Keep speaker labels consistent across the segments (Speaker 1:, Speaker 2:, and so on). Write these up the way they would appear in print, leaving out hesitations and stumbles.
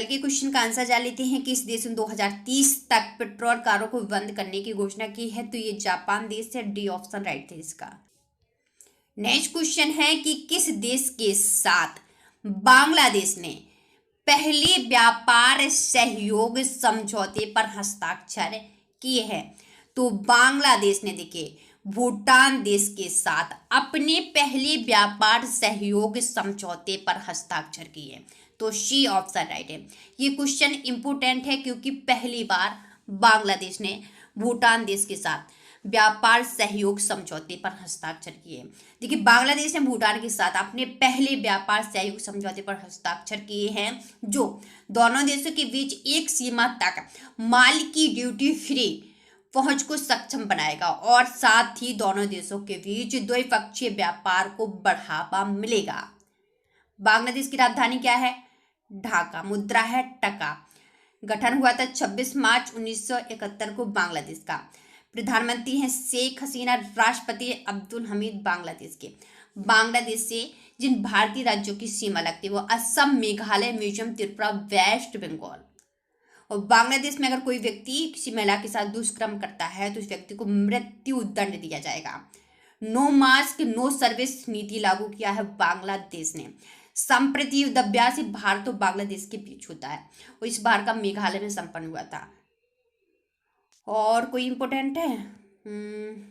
Speaker 1: कल के क्वेश्चन का आंसर जान लेते हैं। किस देश ने 2030 तक पेट्रोल कारों को बंद करने की घोषणा की है? तो ये जापान देश है। डी ऑप्शन राइट थे इसका। नेक्स्ट क्वेश्चन है कि किस देश के साथ बांग्लादेश ने पहले व्यापार सहयोग समझौते पर हस्ताक्षर किए हैं? तो बांग्लादेश ने देखिए भूटान देश के साथ अपने पहले व्यापार सहयोग समझौते पर हस्ताक्षर किए। तो सी ऑप्शन राइट है। ये क्वेश्चन इंपोर्टेंट है क्योंकि पहली बार बांग्लादेश ने भूटान देश के साथ व्यापार सहयोग समझौते पर हस्ताक्षर किए। देखिए बांग्लादेश ने भूटान के साथ अपने पहले व्यापार सहयोग समझौते पर हस्ताक्षर किए हैं, जो दोनों देशों के बीच एक सीमा तक माल की ड्यूटी फ्री पहुंच को सक्षम बनाएगा और साथ ही दोनों देशों के बीच द्विपक्षीय व्यापार को बढ़ावा मिलेगा। बांग्लादेश की राजधानी क्या है? ढाका। मुद्रा है टका। गठन हुआ था 26 मार्च 1971 को बांग्लादेश का। प्रधानमंत्री हैं शेख हसीना। राष्ट्रपति अब्दुल हमीद बांग्लादेश के। बांग्लादेश से जिन भारतीय राज्यों की सीमा लगती है वो असम, मेघालय, मिजोरम, त्रिपुरा, वेस्ट बंगाल। और बांग्लादेश में अगर कोई व्यक्ति किसी महिला के साथ दुष्कर्म करता है तो उस व्यक्ति को मृत्यु दंड दिया जाएगा। नो मास्क नो सर्विस नीति लागू किया है बांग्लादेश ने। संप्रति युद्ध अभ्यास भारत और बांग्लादेश के बीच होता है और इस बार का मेघालय में संपन्न हुआ था। और कोई इंपोर्टेंट है?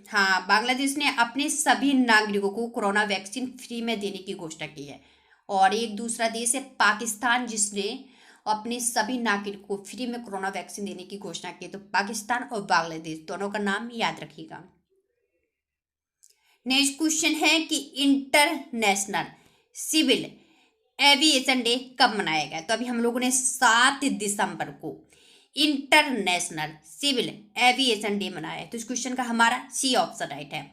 Speaker 1: हाँ, बांग्लादेश ने अपने सभी नागरिकों को कोरोना वैक्सीन फ्री में देने की घोषणा की है। और एक दूसरा देश है पाकिस्तान, जिसने अपने सभी नागरिकों को फ्री में कोरोना वैक्सीन देने की घोषणा की। तो पाकिस्तान और बांग्लादेश दोनों का नाम याद रखिएगा। नेक्स्ट क्वेश्चन है कि इंटरनेशनल सिविल एविएशन डे कब मनाया गया? तो अभी हम लोगों ने 7 दिसंबर को इंटरनेशनल सिविल एविएशन डे मनाया है। तो इस क्वेश्चन का हमारा सी ऑप्शन राइट है।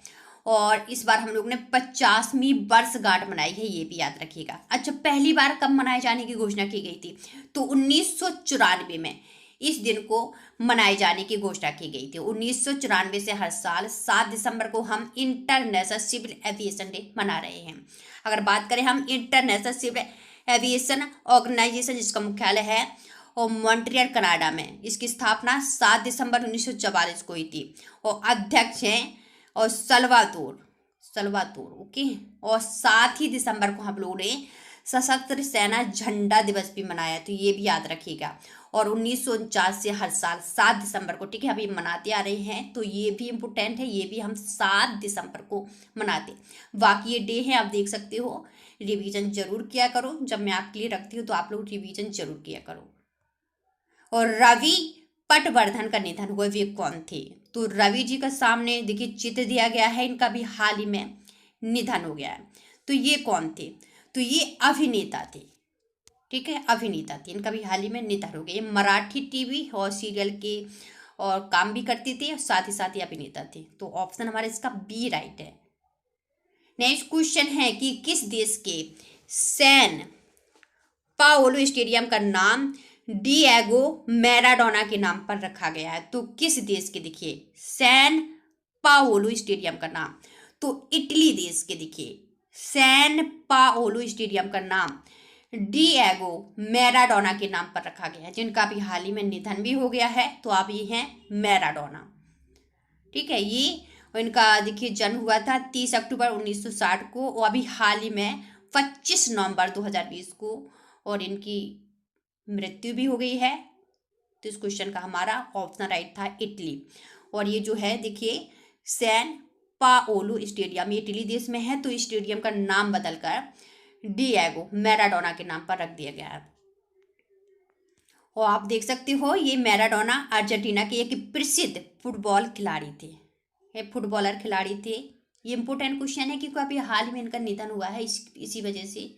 Speaker 1: और इस बार हम लोगों ने 50वीं वर्षगांठ मनाई है, ये भी याद रखिएगा। अच्छा, पहली बार कब मनाए जाने की घोषणा की गई थी? तो 1994 में इस दिन को मनाए जाने की घोषणा की गई थी। 1994 से हर साल 7 दिसंबर को हम इंटरनेशनल सिविल एविएशन डे मना रहे हैं। अगर बात करें हम इंटरनेशनल सिविल एविएशन ऑर्गेनाइजेशन, जिसका मुख्यालय है और मॉन्ट्रियल कनाडा में, इसकी स्थापना 7 दिसंबर 1944 को हुई थी और अध्यक्ष हैं और सल्वातोर ओके। और 7 ही दिसंबर को हम लोगों ने सशस्त्र सेना झंडा दिवस भी मनाया, तो ये भी याद रखिएगा। और 1949 से हर साल 7 दिसंबर को, ठीक है, अभी मनाते आ रहे हैं, तो ये भी इम्पोर्टेंट है, ये भी हम 7 दिसंबर को मनाते। बाकी ये डे है, आप देख सकते हो। रिवीजन जरूर किया करो, जब मैं आपके लिए रखती हूँ तो आप लोग रिवीजन जरूर किया करो। और रवि पटवर्धन का निधन हुआ, वे कौन थे? तो रवि जी का सामने देखिए चित्र दिया गया है, इनका भी हाल ही में निधन हो गया है। तो ये कौन थे? तो ये अभिनेता थे, ठीक है, अभिनेता थे, इनका भी हाल ही में निधन हो गया। ये मराठी टीवी और सीरियल के और काम भी करते थे और साथ ही साथ ये अभिनेता थे। तो ऑप्शन हमारा इसका बी राइट है। नेक्स्ट क्वेश्चन है कि किस देश के सैन पाओलो स्टेडियम का नाम डिएगो मैराडोना के नाम पर रखा गया है? तो किस देश के देखिए सैन पाओलो स्टेडियम का नाम? तो इटली देश के देखिए सैन पाओलो स्टेडियम का नाम डिएगो मैराडोना के नाम पर रखा गया है, जिनका भी हाल ही में निधन भी हो गया है। तो आप ये हैं मैराडोना, ठीक है। ये इनका देखिए जन्म हुआ था 30 अक्टूबर 1960 को और अभी हाल ही में 25 नवंबर 2020 को और इनकी मृत्यु भी हो गई है। तो इस क्वेश्चन का हमारा ऑप्शन राइट था इटली। और ये जो है देखिए सैन पाओलो स्टेडियम, ये इटली देश में है, तो स्टेडियम का नाम बदलकर डिएगो मैराडोना के नाम पर रख दिया गया है। और आप देख सकते हो ये मैराडोना अर्जेंटीना के एक प्रसिद्ध फुटबॉल खिलाड़ी थे, ये फुटबॉलर खिलाड़ी थे। ये इंपोर्टेंट क्वेश्चन है क्योंकि अभी हाल ही में इनका निधन हुआ है, इसी वजह से।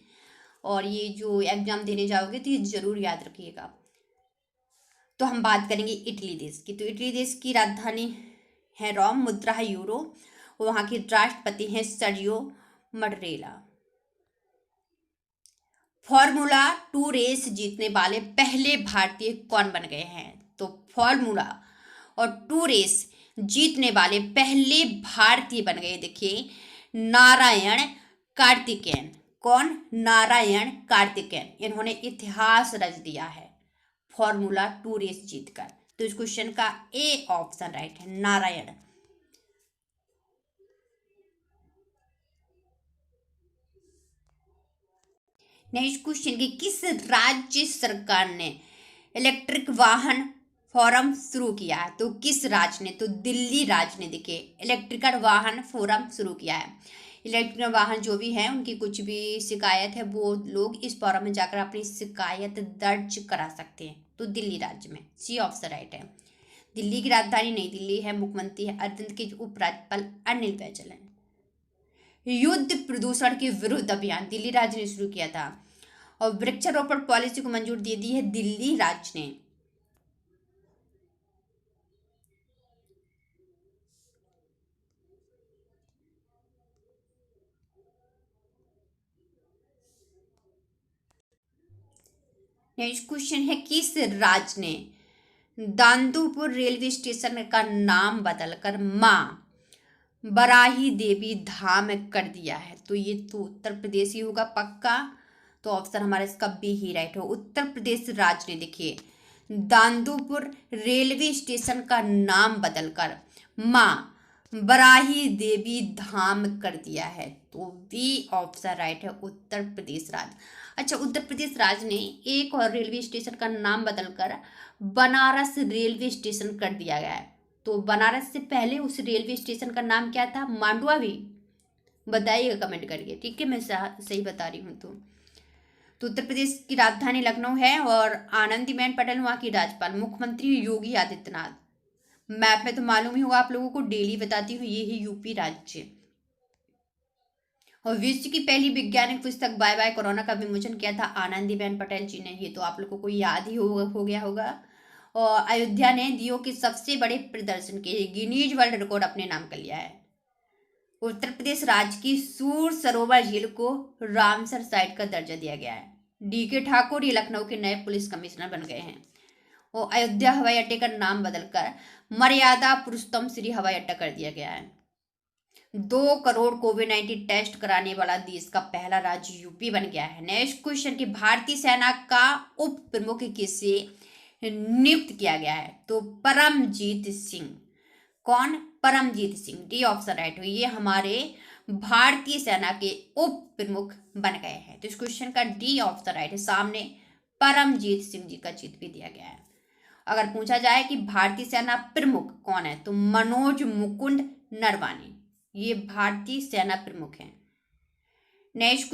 Speaker 1: और ये जो एग्जाम देने जाओगे तो ये जरूर याद रखिएगा। तो हम बात करेंगे इटली देश की। तो इटली देश की राजधानी है रोम, मुद्रा है यूरो, वहाँ के राष्ट्रपति हैं सर्जियो मटरेला। फॉर्मूला 2 रेस जीतने वाले पहले भारतीय कौन बन गए हैं? तो फॉर्मूला और 2 रेस जीतने वाले पहले भारतीय बन गए देखिए नारायण कार्तिकेयन। कौन? नारायण कार्तिकेयन। इन्होंने इतिहास रच दिया है। फॉर्मूला 2 रेस जीतकर। तो इस क्वेश्चन का ए ऑप्शन राइट है, नारायण। नेक्स्ट क्वेश्चन की किस राज्य सरकार ने इलेक्ट्रिक वाहन फोरम शुरू किया है? तो किस राज्य ने? तो दिल्ली राज्य ने देखिए इलेक्ट्रिकल वाहन फोरम शुरू किया है। इलेक्ट्रिकल वाहन जो भी हैं उनकी कुछ भी शिकायत है वो लोग इस फोरम में जाकर अपनी शिकायत दर्ज करा सकते हैं। तो दिल्ली राज्य में, सी ऑप्शन राइट है। दिल्ली की राजधानी नई दिल्ली है। मुख्यमंत्री है अरविंद के उपराज्यपाल अनिल बैजल हैं। युद्ध प्रदूषण के विरुद्ध अभियान दिल्ली राज्य ने शुरू किया था। और वृक्षारोपण पॉलिसी को मंजूरी दे दी है दिल्ली राज्य ने। नेक्स्ट क्वेश्चन है किस राज्य ने दांदुपुर रेलवे स्टेशन का नाम बदलकर मां बराही देवी धाम कर दिया है? तो ये तो उत्तर प्रदेश ही होगा पक्का। तो ऑप्शन हमारा इसका बी ही राइट हो। उत्तर प्रदेश राज्य ने देखिए दांदुपुर रेलवे स्टेशन का नाम बदलकर मां बराही देवी धाम कर दिया है। तो बी ऑप्शन राइट है, उत्तर प्रदेश राज्य। अच्छा, उत्तर प्रदेश राज्य ने एक और रेलवे स्टेशन का नाम बदलकर बनारस रेलवे स्टेशन कर दिया गया है। तो बनारस से पहले उस रेलवे स्टेशन का नाम क्या था? मांडवा भी? बताइएगा कमेंट करके, ठीक है। मैं सही बता रही हूँ तो उत्तर प्रदेश की राजधानी लखनऊ है और आनंदीबेन पटेल वहाँ की राज्यपाल। मुख्यमंत्री योगी आदित्यनाथ। मैप में तो मालूम ही होगा आप लोगों को, डेली बताती हूँ, ये है यूपी राज्य। और विश्व की पहली वैज्ञानिक पुस्तक बाय बाय कोरोना का विमोचन किया था आनंदीबेन पटेल जी ने। ये तो आप लोगों को याद ही हो गया होगा। और अयोध्या ने दीयों के सबसे बड़े प्रदर्शन के गिनीज वर्ल्ड रिकॉर्ड अपने नाम कर लिया है। उत्तर प्रदेश राज्य की सूर सरोवर झील को रामसर साइट का दर्जा दिया गया है। डीके ठाकुर ये लखनऊ के नए पुलिस कमिश्नर बन गए हैं। और अयोध्या हवाई अड्डे का नाम बदलकर मर्यादा पुरुषोत्तम श्री हवाई अड्डा कर दिया गया है। 2 करोड़ कोविड-19 टेस्ट कराने वाला देश का पहला राज्य यूपी बन गया है। नेक्स्ट क्वेश्चन की भारतीय सेना का उप प्रमुख किसे नियुक्त किया गया है? तो परमजीत सिंह। कौन? Paramjit Singh. D option right हो। ये हमारे भारतीय सेना के उप प्रमुख बन गए हैं। तो इस क्वेश्चन का डी ऑप्शन राइट है। सामने परमजीत सिंह जी का चित्र भी दिया गया है। अगर पूछा जाए कि भारतीय सेना प्रमुख कौन है तो मनोज मुकुंद नरवाने, ये भारतीय सेना प्रमुख हैं। नेक्स्ट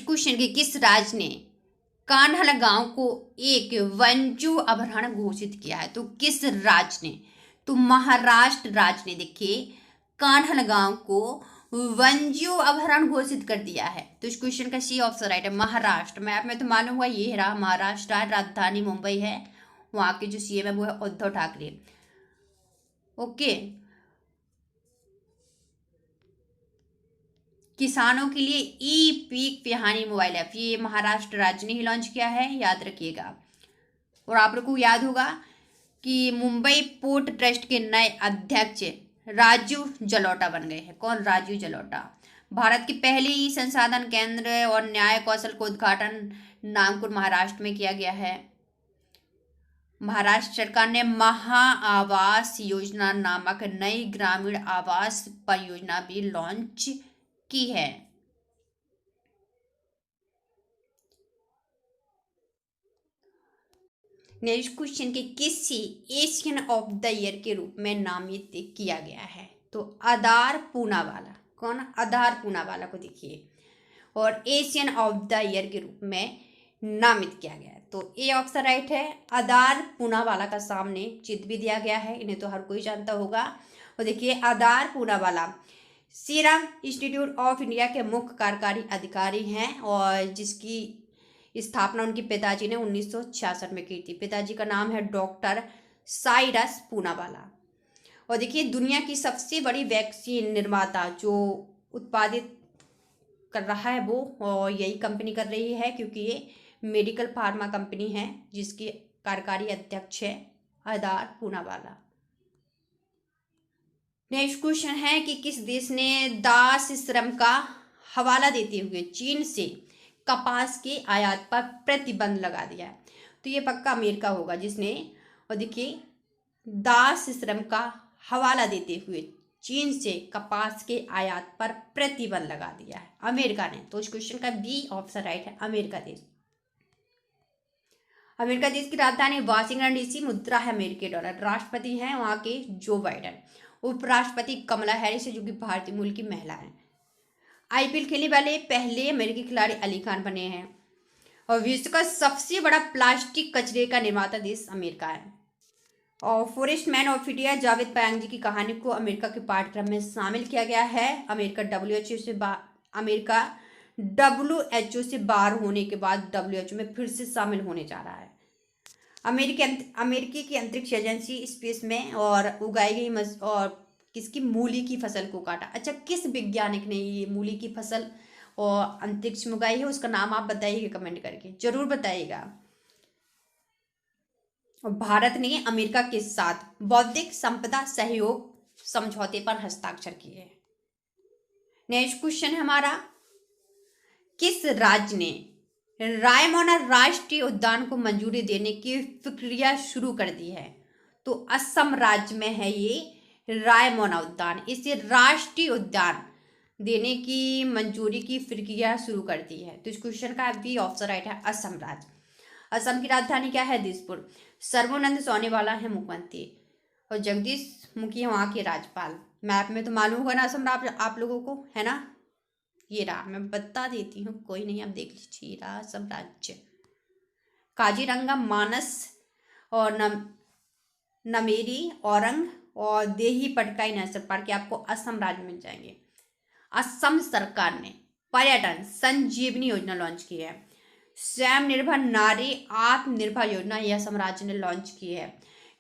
Speaker 1: क्वेश्चन की किस राज्य ने कान्हल गांव को एक वन्यजीव अभयारण्य घोषित किया है? तो किस राज्य ने? तो महाराष्ट्र राज्य ने देखिए कान्हल गांव को वन्यजीव अभयारण्य घोषित कर दिया है। तो इस क्वेश्चन का सी ऑप्शन राइट है, महाराष्ट्र। मैप में तो मालूम हुआ ये रहा महाराष्ट्र, राजधानी मुंबई है, वहां के जो सीएम है वो है उद्धव ठाकरे। ओके, किसानों के लिए ई पीक पिहानी मोबाइल ऐप, ये महाराष्ट्र राज्य ने ही लॉन्च किया है, याद रखिएगा। और आप लोग को याद होगा कि मुंबई पोर्ट ट्रस्ट के नए अध्यक्ष राजू जलोटा बन गए हैं। कौन? राजू जलोटा। भारत की पहली संसाधन केंद्र और न्याय कौशल का उद्घाटन नागपुर महाराष्ट्र में किया गया है। महाराष्ट्र सरकार ने महा आवास योजना नामक नई ग्रामीण आवास परियोजना भी लॉन्च की है। नेक्स्ट क्वेश्चन के किसी एशियन ऑफ द ईयर के रूप में नामित किया गया है? तो आधार पूनावाला। कौन? आधार पूनावाला को देखिए और एशियन ऑफ द ईयर के रूप में नामित किया गया है। तो ए ऑप्शन राइट है। आधार पूनावाला का सामने चित्र भी दिया गया है, इन्हें तो हर कोई जानता होगा। और देखिए Adar Poonawalla Serum Institute of India के मुख्य कार्यकारी अधिकारी हैं और जिसकी स्थापना उनके पिताजी ने 1966 में की थी। पिताजी का नाम है डॉक्टर साइरस पूनावाला। और देखिए दुनिया की सबसे बड़ी वैक्सीन निर्माता जो उत्पादित कर रहा है वो, और यही कंपनी कर रही है क्योंकि ये मेडिकल फार्मा कंपनी है जिसकी कार्यकारी अध्यक्ष है आधार पूनावाला। नेक्स्ट क्वेश्चन है कि किस देश ने दास श्रम का हवाला देते हुए चीन से कपास के आयात पर प्रतिबंध लगा दिया है। तो ये पक्का अमेरिका होगा जिसने, और देखिए, दास श्रम का हवाला देते हुए चीन से कपास के आयात पर प्रतिबंध लगा दिया है अमेरिका ने। तो इस क्वेश्चन का बी ऑप्शन राइट है, अमेरिका देश। अमेरिका देश की राजधानी वाशिंगटन डीसी, मुद्रा है अमेरिकी डॉलर, राष्ट्रपति हैं वहां के जो बाइडेन, उपराष्ट्रपति कमला हैरिस जो कि भारतीय मूल की महिला है। आईपीएल खेलने वाले पहले अमेरिकी खिलाड़ी अली खान बने हैं। और विश्व का सबसे बड़ा प्लास्टिक कचरे का निर्माता देश अमेरिका है। और forest man of India Jadav Payeng ji की कहानी को अमेरिका के पाठ्यक्रम में शामिल किया गया है। अमेरिका डब्ल्यूएचओ से बाहर होने के बाद डब्ल्यूएचओ में फिर से शामिल होने जा रहा है। अमेरिकी की अंतरिक्ष एजेंसी स्पेस में और उगाई गई और किसकी मूली की फसल को काटा। अच्छा, किस वैज्ञानिक ने ये मूली की फसल और अंतरिक्ष में उगाई है, उसका नाम आप बताइएगा कमेंट करके, जरूर बताइएगा। भारत ने अमेरिका के साथ बौद्धिक संपदा सहयोग समझौते पर हस्ताक्षर किए। नेक्स्ट क्वेश्चन है हमारा, किस राज्य ने रायमोना राष्ट्रीय उद्यान को मंजूरी देने की प्रक्रिया शुरू कर दी है? तो असम राज्य में है ये रायमोना उद्यान। इसे राष्ट्रीय उद्यान देने की मंजूरी की प्रक्रिया शुरू कर दी है। तो इस क्वेश्चन का बी ऑप्शन राइट है, असम राज्य। असम की राजधानी क्या है? दिसपुर। सर्बानंद सोनोवाल है मुख्यमंत्री और जगदीश मुखी वहाँ के राज्यपाल। मैप में तो मालूम होगा ना असम आप लोगों को, है ना? ये रहा, मैं बता देती हूँ, कोई नहीं, आप देख लीजिए, रहा असम राज्य। काजीरंगा, मानस और नमेरी, औरंग और देही पटकाई नेशनल पार्क आपको असम राज्य मिल जाएंगे। असम सरकार ने पर्यटन संजीवनी योजना लॉन्च की है। स्वयं निर्भर नारी आत्मनिर्भर योजना यह असम राज्य ने लॉन्च की है।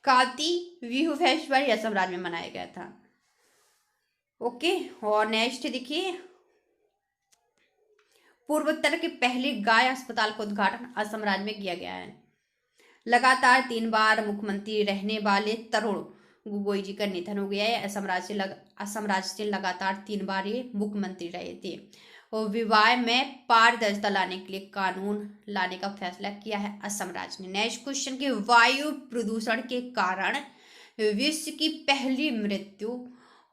Speaker 1: कार्ती बिहू फेस्टिवल असम राज्य में मनाया गया था। ओके, और नेक्स्ट देखिए, पूर्वोत्तर के पहले गाय अस्पताल का उद्घाटन असम राज्य में किया गया है। लगातार 3 बार मुख्यमंत्री रहने वाले तरुण गोगोई जी का निधन हो गया है। असम राज्य से लगातार 3 बार ये मुख्यमंत्री रहे थे। और विवाह में पारदर्शिता लाने के लिए कानून लाने का फैसला किया है असम राज्य ने। नेक्स्ट क्वेश्चन के, वायु प्रदूषण के कारण विश्व की पहली मृत्यु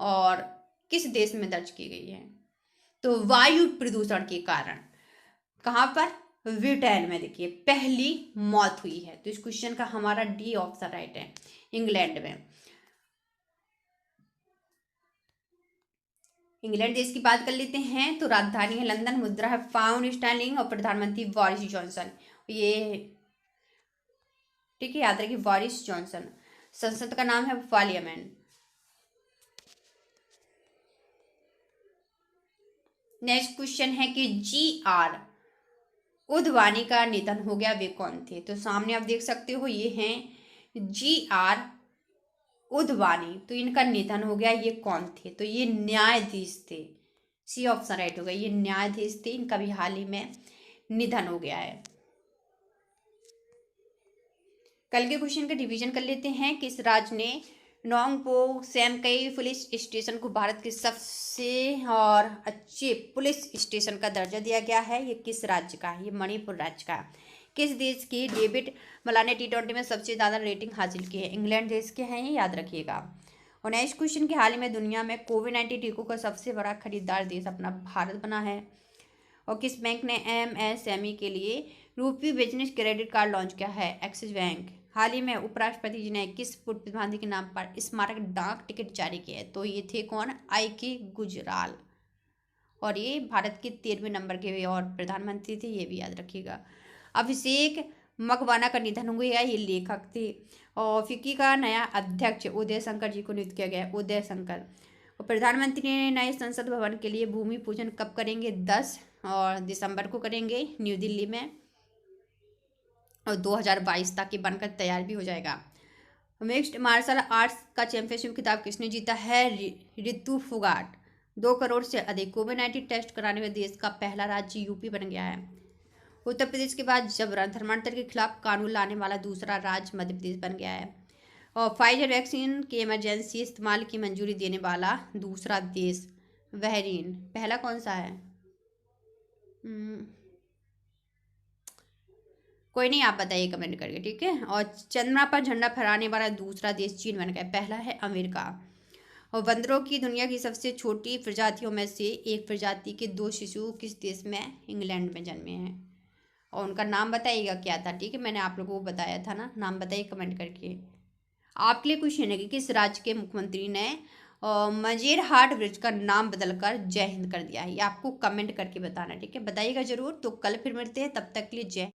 Speaker 1: और किस देश में दर्ज की गई है? तो वायु प्रदूषण के कारण कहाँ पर? ब्रिटेन में देखिए पहली मौत हुई है। तो इस क्वेश्चन का हमारा डी ऑप्शन राइट है, इंग्लैंड में। इंग्लैंड देश की बात कर लेते हैं तो राजधानी है लंदन, मुद्रा है पाउंड स्टर्लिंग और प्रधानमंत्री बोरिस जॉनसन। ये ठीक है, याद रखिए बोरिस जॉनसन। संसद का नाम है पार्लियामेंट। नेक्स्ट क्वेश्चन है कि जी.आर. उदवानी का निधन हो गया, वे कौन थे? तो सामने आप देख सकते हो, ये हैं जी.आर. उदवानी। तो इनका निधन हो गया, ये कौन थे? तो ये न्यायाधीश थे। सी ऑप्शन राइट होगा, ये न्यायाधीश थे, इनका भी हाल ही में निधन हो गया है। कल के क्वेश्चन का डिवीजन कर लेते हैं। किस राज्य ने नोंगपो सेमकई पुलिस स्टेशन को भारत के सबसे और अच्छे पुलिस स्टेशन का दर्जा दिया गया है? ये किस राज्य का है? ये मणिपुर राज्य का। किस देश की डेविड मलान ने T20 में सबसे ज़्यादा रेटिंग हासिल की है? इंग्लैंड देश के हैं, ये याद रखिएगा। और नेक्स्ट क्वेश्चन के, हाल ही में दुनिया में कोविड-19 टीकों का सबसे बड़ा खरीदार देश अपना भारत बना है। और किस बैंक ने MSME के लिए रुपी बिजनेस क्रेडिट कार्ड लॉन्च किया है? Axis bank. हाल ही में उपराष्ट्रपति जी ने किस पूर्व प्रधानमंत्री के नाम पर स्मारक डाक टिकट जारी किया है? तो ये थे कौन? I.K. गुजराल। और ये भारत के 13वें नंबर के और प्रधानमंत्री थे, ये भी याद रखिएगा। अभिषेक मकवाना का निधन हो गया, ये लेखक थे। और फिक्की का नया अध्यक्ष उदय शंकर जी को नियुक्त किया गया, उदय शंकर। और प्रधानमंत्री ने नए संसद भवन के लिए भूमि पूजन कब करेंगे? 10 और दिसंबर को करेंगे न्यू दिल्ली में। और 2022 तक ये बनकर तैयार भी हो जाएगा। मिक्स्ड मार्शल आर्ट्स का चैंपियनशिप खिताब किसने जीता है? रितु फोगाट। 2 करोड़ से अधिक कोविड-19 टेस्ट कराने में देश का पहला राज्य यूपी बन गया है। उत्तर प्रदेश के बाद जबरन धर्मांतर के खिलाफ कानून लाने वाला दूसरा राज्य मध्य प्रदेश बन गया है। और फाइजर वैक्सीन के इमरजेंसी इस्तेमाल की मंजूरी देने वाला दूसरा देश बहरीन। पहला कौन सा है? कोई नहीं, आप बताइए कमेंट करके, ठीक है। और चंद्रमा पर झंडा फहराने वाला दूसरा देश चीन बन गया, पहला है अमेरिका। और बंदरों की दुनिया की सबसे छोटी प्रजातियों में से एक प्रजाति के 2 शिशु किस देश में, इंग्लैंड में जन्मे हैं। और उनका नाम बताइएगा क्या था, ठीक है, मैंने आप लोगों को बताया था ना, नाम बताइए कमेंट करके। आपके लिए क्वेश्चन है कि किस राज्य के मुख्यमंत्री ने मजेरहाट ब्रिज का नाम बदलकर जय हिंद कर दिया है, ये आपको कमेंट करके बताना, ठीक है, बताइएगा जरूर। तो कल फिर मिलते हैं, तब तक के लिए जय।